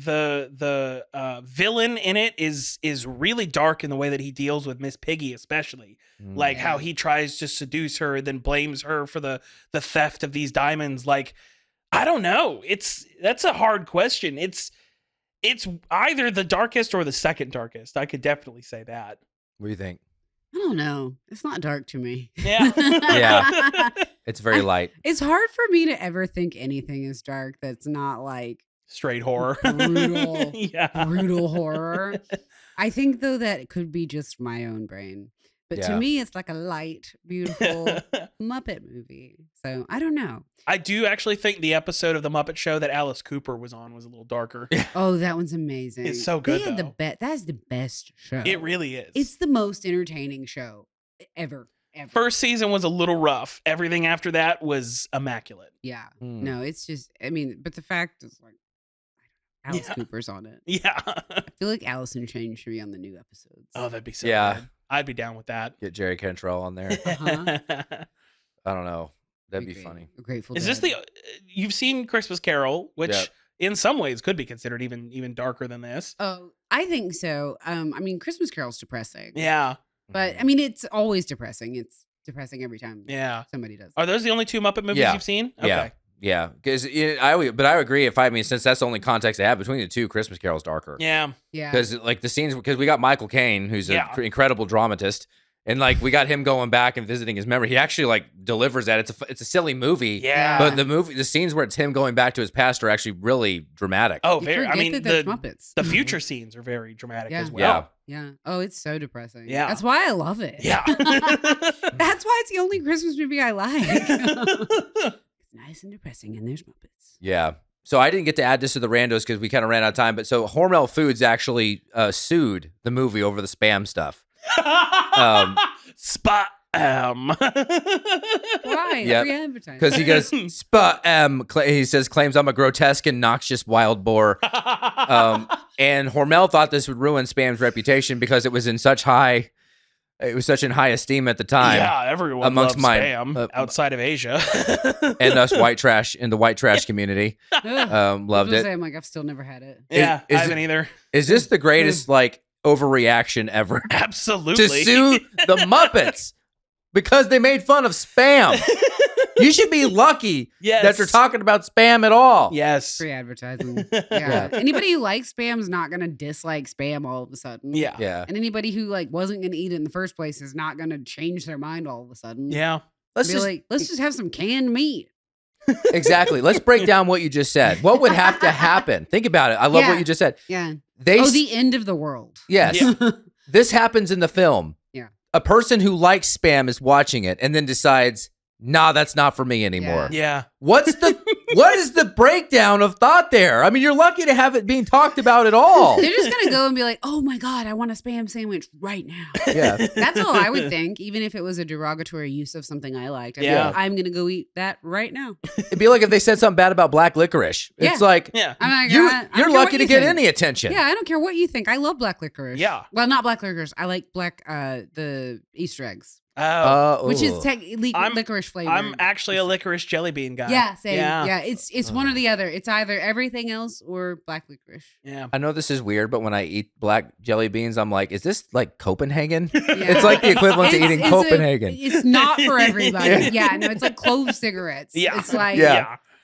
villain in it is really dark in the way that he deals with Miss Piggy, especially like how he tries to seduce her, then blames her for the theft of these diamonds. Like, I don't know. That's a hard question. It's either the darkest or the second darkest. I could definitely say that. What do you think? I don't know. It's not dark to me. Yeah. Yeah. It's very light. It's hard for me to ever think anything is dark that's not like Straight horror. brutal, Yeah. brutal horror. I think though that it could be just my own brain. But to me, it's like a light, beautiful Muppet movie. So I don't know. I do actually think the episode of The Muppet Show that Alice Cooper was on was a little darker. Oh, that one's amazing. It's so good, They had though. That is the best show. It really is. It's the most entertaining show ever. First season was a little rough. Everything after that was immaculate. Yeah. No, it's just, but the fact is like, Alice Cooper's on it. Yeah. I feel like Alice in Chains should be on the new episodes. Oh, that'd be so good. I'd be down with that. Get Jerry Cantrell on there. Uh-huh. I don't know. That'd be funny. Grateful. Is this you've seen Christmas Carol, which in some ways could be considered even darker than this? Oh, I think so. I mean, Christmas Carol's depressing. Yeah. But I mean, it's always depressing. It's depressing every time somebody does. Are those the only 2 Muppet movies you've seen? Okay. Yeah, because I agree. Since that's the only context they have between the two, Christmas Carol's darker. Yeah. Because like the scenes, because we got Michael Caine, who's an incredible dramatist, and like we got him going back and visiting his memory. He actually like delivers that. It's a silly movie. Yeah. But the scenes where it's him going back to his past are actually really dramatic. Oh, very. I mean, Muppets. The future scenes are very dramatic as well. Yeah. Oh, it's so depressing. Yeah. That's why I love it. Yeah. That's why it's the only Christmas movie I like. It's nice and depressing, and there's Muppets. Yeah. So I didn't get to add this to the randos because we kind of ran out of time. But so Hormel Foods actually sued the movie over the spam stuff. Spam. Why? Yep. Free advertising. Because he goes, he says, claims I'm a grotesque and noxious wild boar. And Hormel thought this would ruin Spam's reputation because it was in such high esteem at the time. Yeah, everyone amongst loves Spam outside of Asia. And us white trash in the white trash community. Loved it. I'm like, I've still never had it. Yeah, I haven't either. Is this the greatest like overreaction ever? Absolutely. To sue the Muppets because they made fun of Spam. You should be lucky that they're talking about Spam at all. Yes. Free advertising. Yeah. Anybody who likes Spam is not going to dislike Spam all of a sudden. Yeah. Yeah. And anybody who like wasn't going to eat it in the first place is not going to change their mind all of a sudden. Yeah. Let's just have some canned meat. Exactly. Let's break down what you just said. What would have to happen? Think about it. I love what you just said. Yeah. The end of the world. Yes. Yeah. This happens in the film. Yeah. A person who likes Spam is watching it and then decides, nah, that's not for me anymore. Yeah. What is the breakdown of thought there? I mean, you're lucky to have it being talked about at all. They're just going to go and be like, oh my God, I want a Spam sandwich right now. Yeah. That's all I would think, even if it was a derogatory use of something I liked. I'm going to go eat that right now. It'd be like if they said something bad about black licorice. It's like, you're lucky to get any attention. Yeah, I don't care what you think. I love black licorice. Yeah. Well, not black licorice. I like the Easter eggs. Which is licorice flavored. I'm actually a licorice jelly bean guy. Yeah, same. Yeah, it's one or the other. It's either everything else or black licorice. Yeah. I know this is weird, but when I eat black jelly beans, I'm like, is this like Copenhagen? Yeah. It's like the equivalent to eating Copenhagen. It's not for everybody. No, it's like clove cigarettes. Yeah. It's like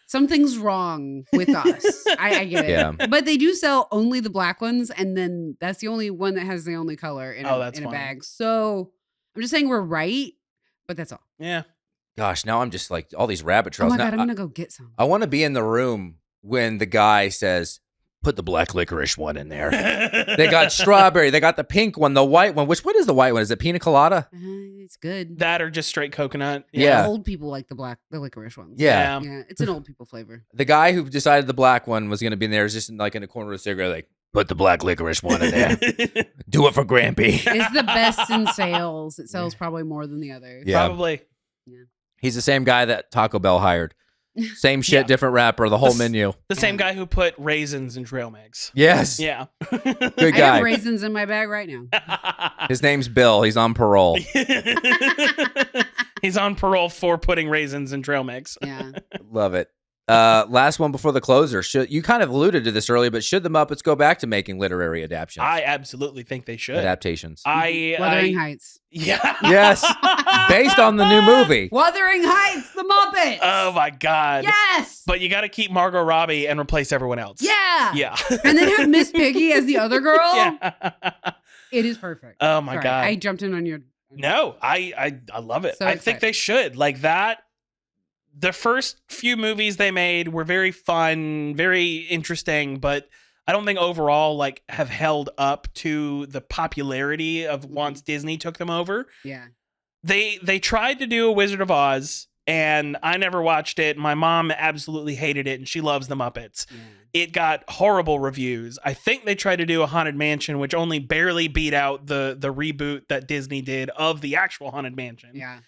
something's wrong with us. I get it. Yeah. But they do sell only the black ones, and then that's the only one that has the only color in a bag. So I'm just saying we're right, but that's all. Yeah. Gosh, now I'm just like all these rabbit trails. Oh my God, I'm going to go get some. I want to be in the room when the guy says, put the black licorice one in there. They got strawberry. They got the pink one, the white one. What is the white one? Is it pina colada? It's good. That or just straight coconut. Yeah. Old people like the licorice ones. Yeah. Yeah. It's an old people flavor. The guy who decided the black one was going to be in there is just like in the corner of a cigarette, like, put the black licorice one in there. Do it for Grampy. It's the best in sales. It sells probably more than the others. Yeah. Probably. Yeah. He's the same guy that Taco Bell hired. Same shit, different wrapper, the whole menu. The same guy who put raisins in trail mix. Yes. Yeah. Good guy. I have raisins in my bag right now. His name's Bill. He's on parole. He's on parole for putting raisins in trail mix. Yeah. Love it. Last one before the closer. You kind of alluded to this earlier, but should the Muppets go back to making literary adaptations? I absolutely think they should. Adaptations. Wuthering Heights. Yeah. Yes. Based on the new movie. Wuthering Heights, the Muppets. Oh my God. Yes. But you got to keep Margot Robbie and replace everyone else. Yeah. Yeah. And then have Miss Piggy as the other girl. Yeah. It is perfect. Oh my God. I jumped in on your. No, I love it. So I think they should. Like that. The first few movies they made were very fun, very interesting, but I don't think overall like have held up to the popularity of once Disney took them over. Yeah. They tried to do a Wizard of Oz, and I never watched it. My mom absolutely hated it, and she loves the Muppets. Yeah. It got horrible reviews. I think they tried to do a Haunted Mansion, which only barely beat out the reboot that Disney did of the actual Haunted Mansion. Yeah.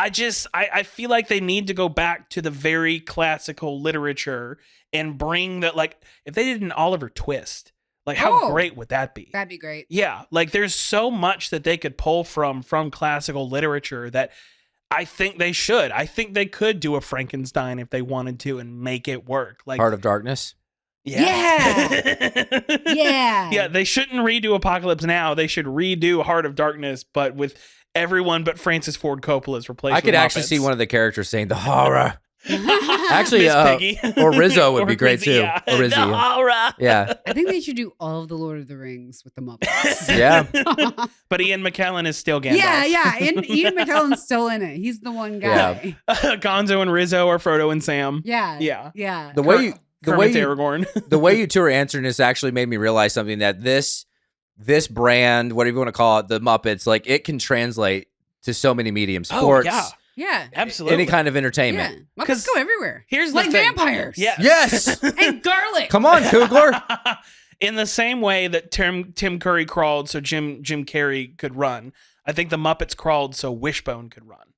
I feel like they need to go back to the very classical literature and bring that, like, if they did an Oliver Twist, like how great would that be? That'd be great. Yeah. Like there's so much that they could pull from classical literature that I think they should. I think they could do a Frankenstein if they wanted to and make it work. Like Heart of Darkness. Yeah. Yeah, they shouldn't redo Apocalypse Now. They should redo Heart of Darkness, but with everyone but Francis Ford Coppola's replaced. I could actually see one of the characters saying the horror. Actually, or Rizzo would be great too. Yeah. Or Rizzo. The horror. Yeah. I think they should do all of the Lord of the Rings with the Muppets. Yeah. But Ian McKellen is still Gandalf. Yeah. And Ian McKellen's still in it. He's the one guy. Gonzo and Rizzo are Frodo and Sam. Yeah. The way Aragorn. the way you two are answering this actually made me realize something, that this brand, whatever you want to call it, the Muppets, like it can translate to so many mediums. Sports. Yeah, absolutely. Any kind of entertainment. Yeah. Muppets go everywhere. Here's like the thing. vampires. Yes. And garlic. Come on, Kugler. In the same way that Tim Curry crawled so Jim Carrey could run, I think the Muppets crawled so Wishbone could run.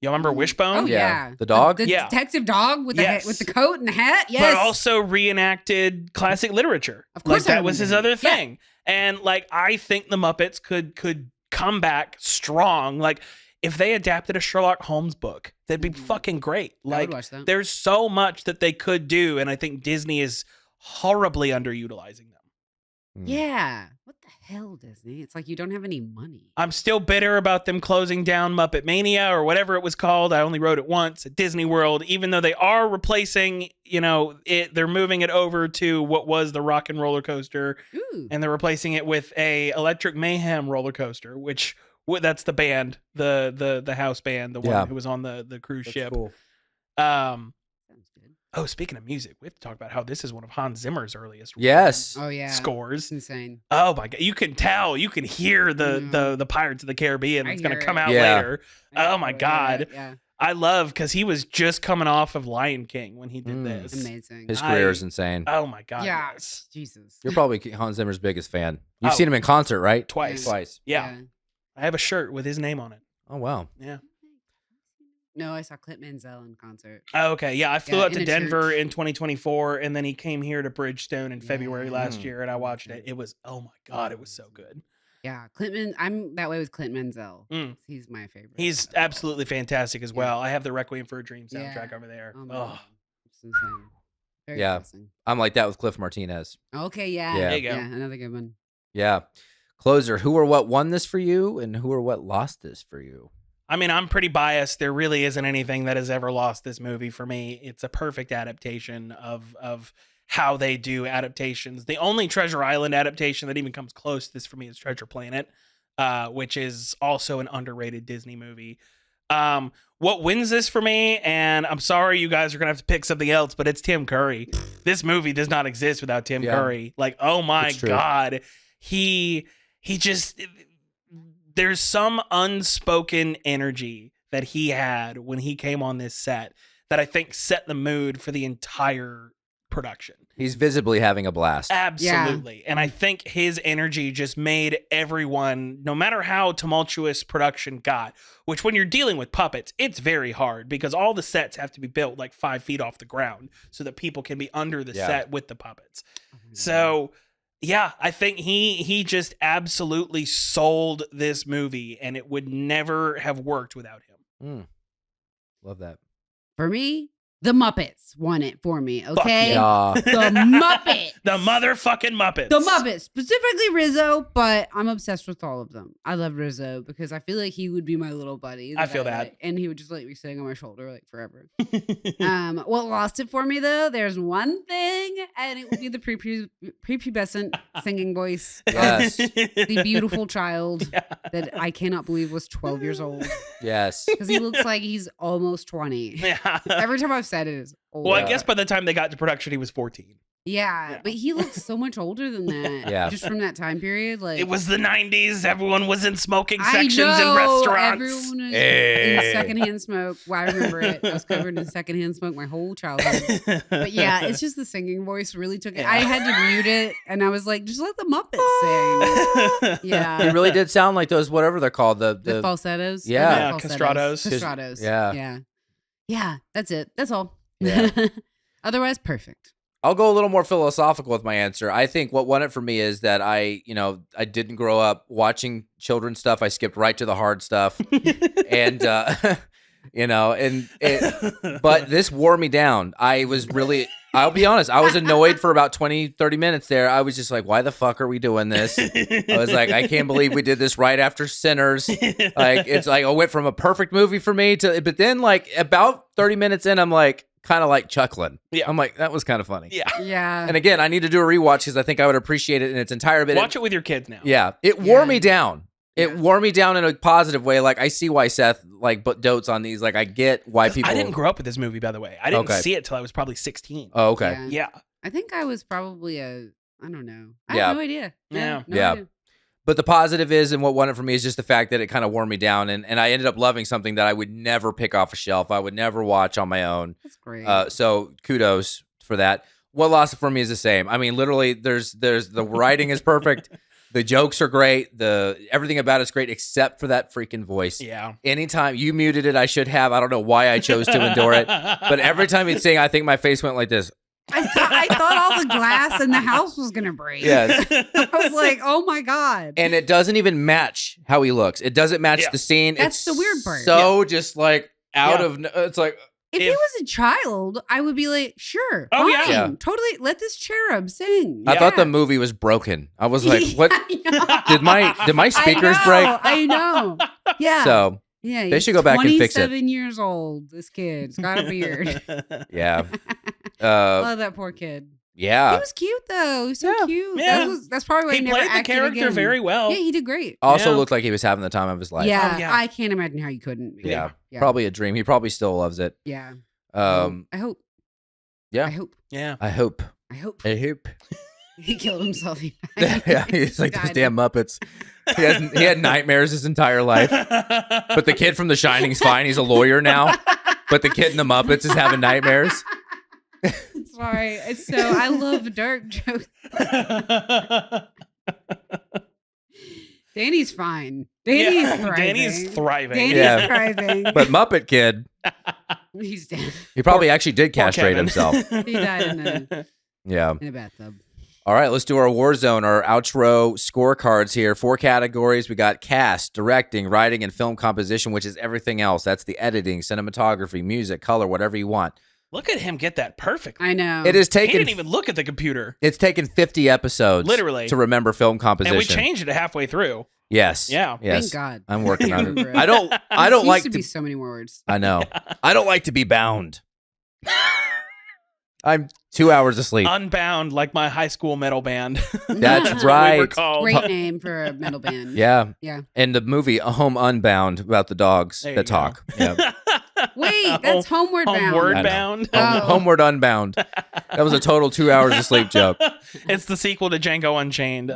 You remember Wishbone? Oh yeah. The dog? The detective dog with with the coat and the hat. Yes. But also reenacted classic literature. Of course, that was his other thing. And like I think the Muppets could come back strong. Like if they adapted a Sherlock Holmes book, that'd be fucking great. Like, I would watch that. There's so much that they could do, and I think Disney is horribly underutilizing them. Yeah. What the hell, Disney? It's like you don't have any money. I'm still bitter about them closing down Muppet Mania or whatever it was called. I only wrote it once at Disney World, even though they are replacing, they're moving it over to what was the Rock and Roller Coaster. Ooh. And they're replacing it with a Electric Mayhem roller coaster, which that's the band, the house band, the one who was on the cruise ship. Cool. Sounds good. Oh, speaking of music, we have to talk about how this is one of Hans Zimmer's earliest scores. It's insane. Oh my god, you can tell, you can hear the Pirates of the Caribbean that's going to come out later. Oh my god. Yeah. I love because he was just coming off of Lion King when he did this. Amazing. His career is insane. Oh my god. Yeah. Yes. Jesus. You're probably Hans Zimmer's biggest fan. You've seen him in concert, right? Twice. Yeah. I have a shirt with his name on it. Oh wow. Yeah. No, I saw Clint Mansell in concert. Oh, okay. Yeah, I flew out to Denver church. in 2024, and then he came here to Bridgestone in February last year, and I watched it. It was, oh my god, it was so good. Yeah, I'm that way with Clint Mansell. He's my favorite. He's absolutely fantastic as well. I have the Requiem for a Dream soundtrack over there. Oh, it's insane. Very depressing. I'm like that with Cliff Martinez. Okay, yeah. There you go. Yeah, another good one. Yeah. Closer, who or what won this for you, and who or what lost this for you? I mean, I'm pretty biased. There really isn't anything that has ever lost this movie for me. It's a perfect adaptation of how they do adaptations. The only Treasure Island adaptation that even comes close to this for me is Treasure Planet, which is also an underrated Disney movie. What wins this for me, and I'm sorry you guys are going to have to pick something else, but it's Tim Curry. This movie does not exist without Tim Curry. Like, oh my God. He just... There's some unspoken energy that he had when he came on this set that I think set the mood for the entire production. He's visibly having a blast. Absolutely. Yeah. And I think his energy just made everyone, no matter how tumultuous production got, which when you're dealing with puppets, it's very hard because all the sets have to be built like 5 feet off the ground so that people can be under the set with the puppets. So... yeah, I think he just absolutely sold this movie, and it would never have worked without him. Love that. For me, the Muppets won it for me, okay? Yeah. The Muppets. The motherfucking Muppets. The Muppets, specifically Rizzo, but I'm obsessed with all of them. I love Rizzo because I feel like he would be my little buddy. I feel that. And he would just like be sitting on my shoulder like forever. What lost it for me though, there's one thing, and it would be the prepubescent singing voice of the beautiful child that I cannot believe was 12 years old. Yes. Because he looks like he's almost 20. Yeah. Every time I've said it is old. Well, I guess by the time they got to production, he was 14. Yeah, but he looks so much older than that. Yeah. Just from that time period. Like it was the 90s. Everyone was in smoking sections in restaurants. Everyone was in secondhand smoke. Well, I remember it. I was covered in secondhand smoke my whole childhood. But yeah, it's just the singing voice really took it. I had to mute it, and I was like, just let the Muppets sing. Yeah. He really did sound like those, whatever they're called. The falsettos? Yeah. Castratos. Castratos. Yeah. Yeah, that's it. That's all. Yeah. Otherwise, perfect. I'll go a little more philosophical with my answer. I think what won it for me is that I didn't grow up watching children's stuff. I skipped right to the hard stuff. And you know, but this wore me down. I'll be honest, I was annoyed for about 20, 30 minutes there. I was just like, why the fuck are we doing this? I was like, I can't believe we did this right after Sinners. Like, it's like, I went from a perfect movie for me but then like about 30 minutes in, I'm like, kind of like chuckling. Yeah. I'm like, that was kind of funny. Yeah. Yeah. And again, I need to do a rewatch because I think I would appreciate it in its entire bit. Watch it with your kids now. Yeah. It wore me down. It wore me down in a positive way. Like, I see why Seth like dotes on these. Like, I get why people. I didn't grow up with this movie, by the way. I didn't see it till I was probably 16. Oh, okay. Yeah. I think I was probably I don't know. I have no idea. Yeah. No idea. But the positive is, and what won it for me is just the fact that it kind of wore me down, and I ended up loving something that I would never pick off a shelf. I would never watch on my own. That's great. So kudos for that. What lost it for me is the same. I mean, literally, there's the writing is perfect. The jokes are great. Everything about it's great except for that freaking voice. Yeah. Anytime you muted it, I should have. I don't know why I chose to endure it, but every time he'd sing, I think my face went like this. I thought all the glass in the house was gonna break. Yes. I was like, oh my God. And it doesn't even match how he looks. It doesn't match the scene. That's it's the weird part. So just like out of it's like. If he was a child, I would be like, sure, fine, totally. Let this cherub sing. I thought the movie was broken. I was like, what? Did my speakers break? I know. Yeah. So they should go back and fix it. 27 years old. This kid's got a beard. Yeah. Love that poor kid. Yeah. He was cute though. He was so cute. Yeah. That's probably why he never played the character again. very well. Yeah, he did great. Also looked like he was having the time of his life. Yeah. I can't imagine how you couldn't. Yeah. Probably a dream. He probably still loves it. Yeah. I hope. Yeah. I hope. Yeah. I hope. He killed himself. Yeah, he's like those damn Muppets. He had nightmares his entire life. But the kid from The Shining's fine. He's a lawyer now. But the kid in the Muppets is having nightmares. Sorry. I love dark jokes. Danny's fine. Danny's thriving. Danny's thriving. Danny's thriving. But Muppet Kid, he's dead. He probably actually did castrate himself. He died in a bathtub. All right, let's do our Warzone, our outro scorecards here. 4 categories. We got cast, directing, writing, and film composition, which is everything else. That's the editing, cinematography, music, color, whatever you want. Look at him get that perfect. I know. It is taken. He didn't even look at the computer. It's taken 50 episodes, literally, to remember film composition. And we changed it halfway through. Yes. Yeah. Yes. Thank God. I'm working on it. I don't like to be so many more words. I know. I don't like to be bound. I'm 2 hours asleep. Unbound, like my high school metal band. That's right. Great name for a metal band. Yeah. Yeah. And the movie A Home Unbound about the dogs that talk. Yeah. Wait, that's Homeward Bound. Homeward Bound. Homeward Unbound. That was a total 2 hours of sleep joke. It's the sequel to Django Unchained.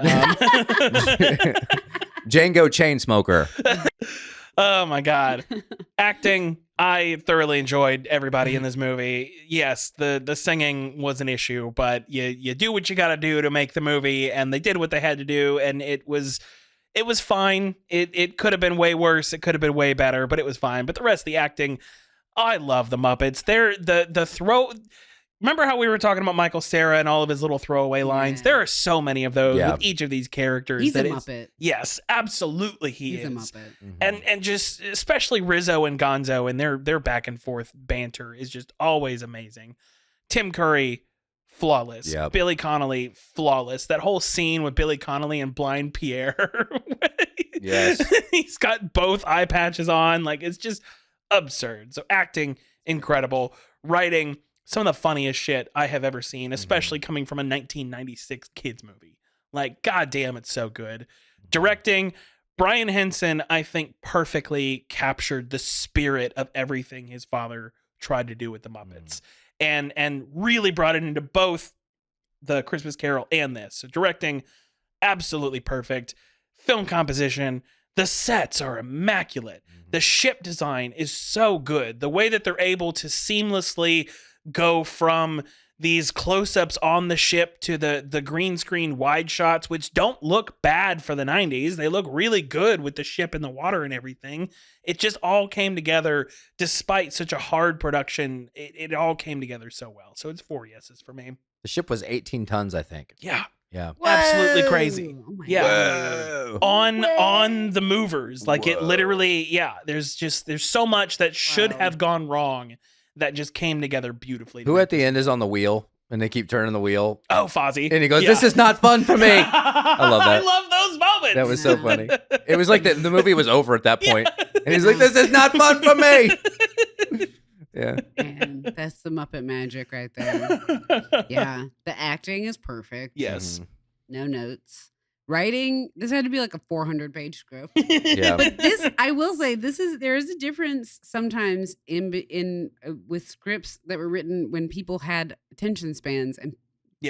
Django Chainsmoker. Oh my God. Acting. I thoroughly enjoyed everybody in this movie. Yes, the singing was an issue, but you do what you got to do to make the movie, and they did what they had to do, and it was fine. It could have been way worse. It could have been way better, but it was fine. But the rest of the acting, I love the Muppets. They're the throw. Remember how we were talking about Michael Cera and all of his little throwaway lines? There are so many of those with each of these characters. He's a Muppet. Yes, absolutely He's is. a Muppet. Mm-hmm. And just especially Rizzo and Gonzo and their back and forth banter is just always amazing. Tim Curry, flawless. Yep. Billy Connolly, flawless. That whole scene with Billy Connolly and Blind Pierre. Yes. He's got both eye patches on. Like, it's just absurd. So acting, incredible. Writing, some of the funniest shit I have ever seen, especially coming from a 1996 kids movie. Like, goddamn, it's so good. Directing, Brian Henson, I think, perfectly captured the spirit of everything his father tried to do with the Muppets, and really brought it into both the Christmas Carol and this. So directing, absolutely perfect. Film composition, the sets are immaculate. The ship design is so good. The way that they're able to seamlessly go from these close-ups on the ship to the green screen wide shots, which don't look bad for the 90s. They look really good with the ship in the water and everything. It just all came together despite such a hard production. It all came together so well. So it's 4 yeses for me. The ship was 18 tons, I think. Yeah. Yeah. Absolutely crazy. Oh my Yeah. God. On the movers. Like it literally, there's so much that should have gone wrong that just came together beautifully. Who at the end is on the wheel and they keep turning the wheel? Oh, Fozzie. And he goes, "This is not fun for me." I love that. I love those moments. That was so funny. It was like the movie was over at that point. And he's like, "This is not fun for me." Yeah. And that's the Muppet magic right there. Yeah. The acting is perfect. Yes. No notes. Writing, this had to be like a 400-page script. Yeah. But this, I will say, there is a difference sometimes in with scripts that were written when people had attention spans and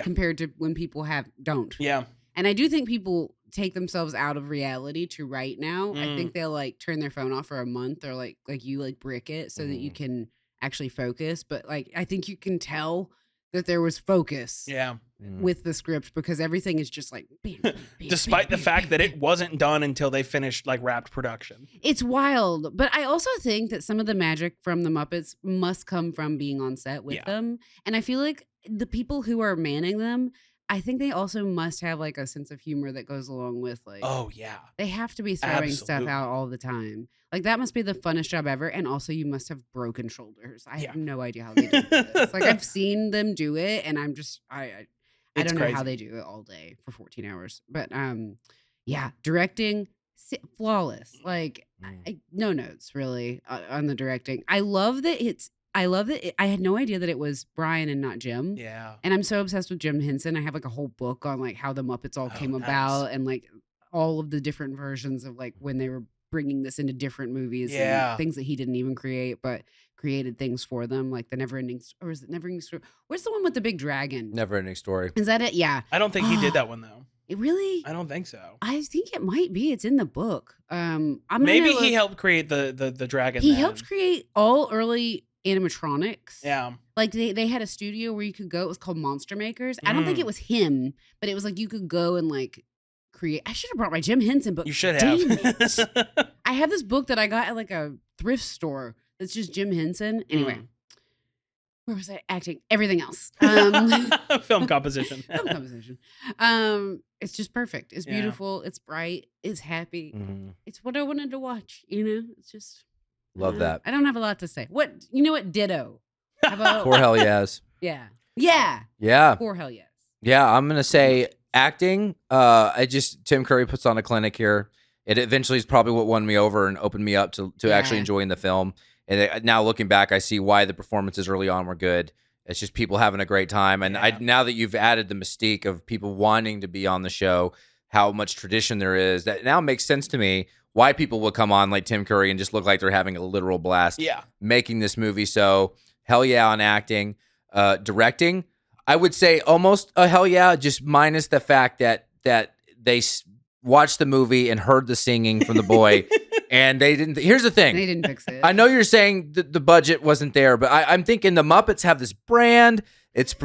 compared to when people don't. Yeah. And I do think people take themselves out of reality to write now. I think they'll like turn their phone off for a month or like you like brick it so that you can actually focus. But like I think you can tell that there was focus. Yeah. With the script because everything is just like bam, bam, despite bam, the fact that it wasn't done until they finished like wrapped production. It's wild. But I also think that some of the magic from the Muppets must come from being on set with them. And I feel like the people who are manning them, I think they also must have like a sense of humor that goes along with like, oh yeah, they have to be throwing stuff out all the time. Like that must be the funnest job ever. And also you must have broken shoulders. I have no idea how they do this. Like I've seen them do it and I'm just, I don't know how they do it all day for 14 hours. But yeah, directing flawless. Like no notes really on the directing. I love that I had no idea that it was Brian and not Jim. Yeah. And I'm so obsessed with Jim Henson. I have like a whole book on like how the Muppets all came about and like all of the different versions of like when they were bringing this into different movies and things that he didn't even create, but created things for them, like the Neverending, or is it Neverending Story? Where's the one with the big dragon? Neverending Story. Is that it? Yeah. I don't think he did that one though. It really? I don't think so. I think it might be. It's in the book. Maybe he helped create the dragon. He helped create all early animatronics. Yeah. Like they had a studio where you could go. It was called Monster Makers. I don't think it was him, but it was like you could go and like create. I should have brought my Jim Henson book. You should have. I have this book that I got at like a thrift store. It's just Jim Henson. Anyway, where was I? Acting, everything else. Film composition. Film composition. It's just perfect. It's beautiful. It's bright. It's happy. It's what I wanted to watch. You know, it's just love that. I don't have a lot to say. What you know? What ditto? How about Poor hell yes. Yeah. Poor hell yes. Yeah, I'm gonna say acting. Tim Curry puts on a clinic here. It eventually is probably what won me over and opened me up to actually enjoying the film. And now looking back, I see why the performances early on were good. It's just people having a great time. And now that you've added the mystique of people wanting to be on the show, how much tradition there is, that now makes sense to me why people will come on like Tim Curry and just look like they're having a literal blast making this movie. So hell yeah on acting. Directing, I would say almost a hell yeah, just minus the fact that they watched the movie and heard the singing from the boy. And they didn't. Here's the thing. They didn't fix it. I know you're saying the budget wasn't there, but I'm thinking the Muppets have this brand. It's,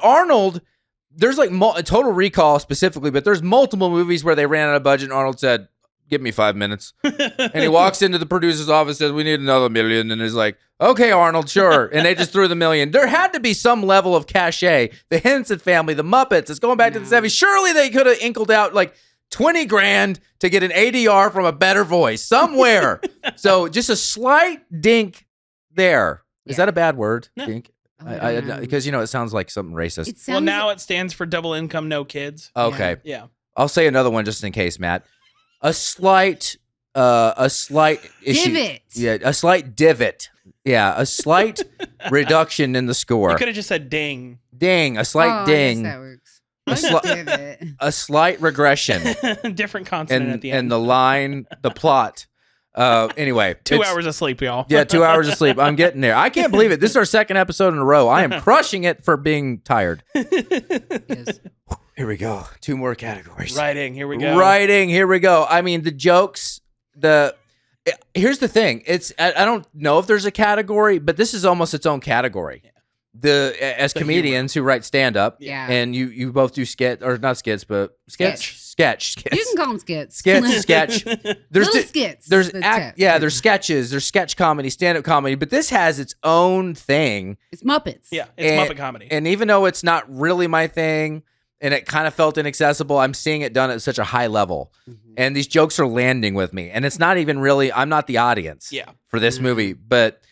Arnold, there's like Total Recall specifically, but there's multiple movies where they ran out of budget and Arnold said, "Give me 5 minutes." And he walks into the producer's office, says, "We need another $1 million." And he's like, "Okay, Arnold, sure." And they just threw the $1 million. There had to be some level of cachet. The Henson family, the Muppets, it's going back to the 70s. Surely they could have inkled out like 20 grand to get an ADR from a better voice somewhere. So just a slight dink there. Is that a bad word? No. Dink? Because, it sounds like something racist. Well, now it stands for double income, no kids. Okay. Yeah. I'll say another one just in case, Matt. A slight issue. Divot. Yeah, a slight divot. Yeah, a slight reduction in the score. You could have just said ding. Ding, a slight ding. I guess that works. A slight regression. Different consonant at the end. And the line, the plot. Anyway. 2 hours of sleep, y'all. Yeah, 2 hours of sleep. I'm getting there. I can't believe it. This is our second episode in a row. I am crushing it for being tired. Yes. Here we go. 2 more categories. Writing, here we go. Writing, here we go. I mean, the jokes, here's the thing. I don't know if there's a category, but this is almost its own category. As comedians who write stand-up, and you both do skit, or not skits, but sketch. You can call them skits. Sketch. There's little skits. There's there's sketches. There's sketch comedy, stand-up comedy, but this has its own thing. It's Muppets. Yeah, it's Muppet comedy. And even though it's not really my thing, and it kind of felt inaccessible. I'm seeing it done at such a high level, and these jokes are landing with me. And it's not even really, I'm not the audience for this movie, but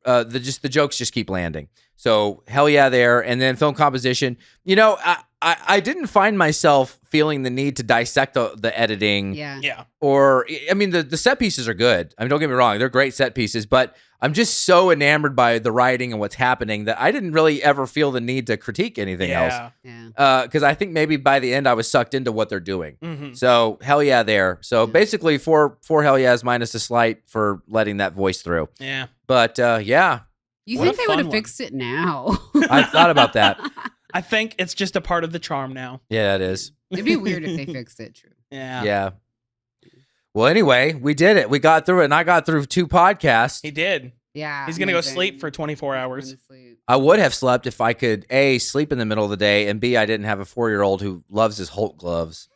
the jokes just keep landing. So hell yeah there. And then film composition, you know, I didn't find myself feeling the need to dissect the editing. Yeah. Or, I mean, the set pieces are good. I mean, don't get me wrong. They're great set pieces, but I'm just so enamored by the writing and what's happening that I didn't really ever feel the need to critique anything else. Because I think maybe by the end I was sucked into what they're doing. So hell yeah there. So basically four hell yeahs minus a slight for letting that voice through. Yeah. But yeah. You think they would have fixed it now? I thought about that. I think it's just a part of the charm now. Yeah, it is. It'd be weird if they fixed it. True. Yeah. Yeah. Well, anyway, we did it. We got through it, and I got through 2 podcasts. He did. Yeah. He's going to go sleep for 24 hours. I would have slept if I could, A, sleep in the middle of the day, and B, I didn't have a 4-year-old who loves his Hulk gloves.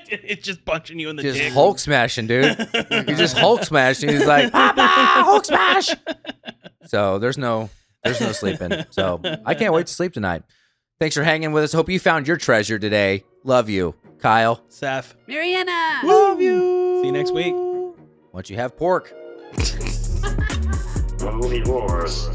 It's just punching you in the dick. Just Hulk smashing, dude. He just Hulk smashed, and he's like, Papa, Hulk smash! So there's no sleeping. So I can't wait to sleep tonight. Thanks for hanging with us. Hope you found your treasure today. Love you. Kyle. Seth. Mariana. Love you. See you next week. Once you have pork. The Movie Wars.